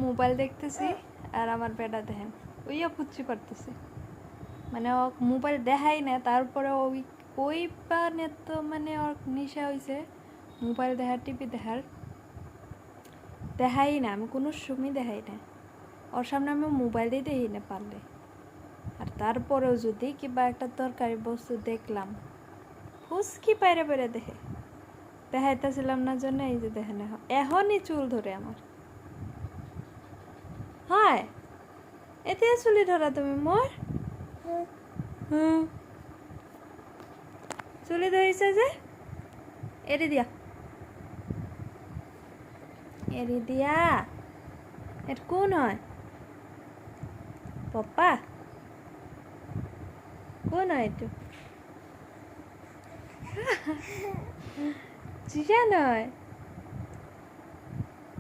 mobile দেখতেছি আর আমার বেটা দেখেন ওইয়া পুচ্ছি পারতেছি মানে ও মোবাইল দেখাই না তারপরে ওই পানে তো মানে ওর নেশা হয়েছে মোবাইল দেখার টিভি দেখাই না আমি কোনো সময় দেখাই না ওর সামনে আমি মোবাইলই দেখি না পারলে আর তারপরেও যদি কিংবা একটা তরকারি বস্তু দেখলাম ফুসকি বাইরে বাইরে দেখাইতেছিলাম না জন্য এই যে দেখেন এখনই চুল ধরে আমার হয় এতে চুলি ধরা তুমি মোর চুলি ধরিছে যে এরি দিয়া এটা কোন হয় পপ্পা কোন হয় একটু জিশান হয়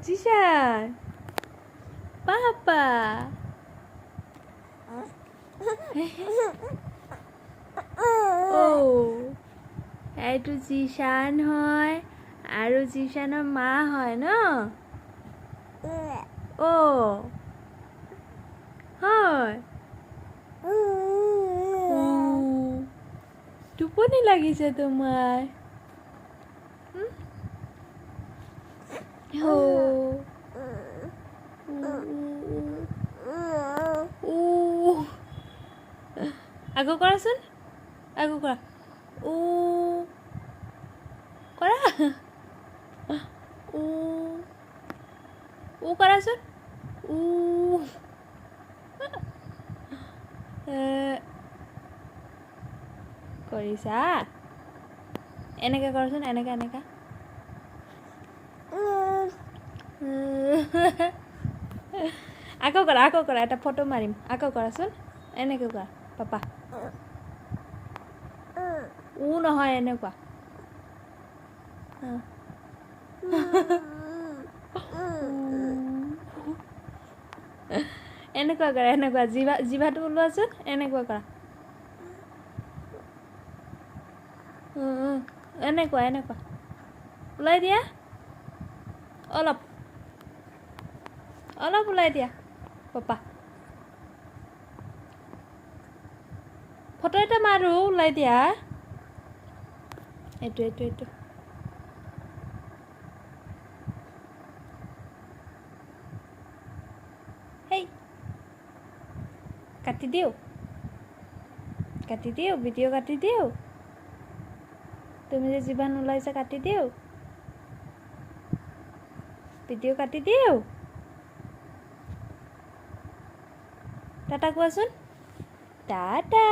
জিশান পাপা ও এইটো জিশান হয় আৰু জিশানৰ মা হয় ন ও হয় টোপনি লাগিছে তোমাৰ আকৌ কৰাচোন আকৌ কৰা কৰা কৰাচোন কৰিছা এনেকৈ কৰাচোন এনেকৈ আকৌ কৰা এটা ফটো মাৰিম আকৌ কৰাচোন এনেকৈ কৰা পাপা নহয় এনেকুৱা এনেকুৱা কৰা এনেকুৱা জিভাটো ওলোৱাচোন এনেকুৱা কৰা এনেকুৱা ওলাই দিয়া অলপ ওলাই দিয়া পাপা ফটো এটা মাৰো ওলাই দিয়া এইটো হেই কাটি দিওঁ ভিডিঅ' কাটি দিওঁ তুমি যে জিভান ওলাইছে কাটি দিওঁ ভিডিঅ' কাটি দিওঁ টাটা কোৱাচোন টাটা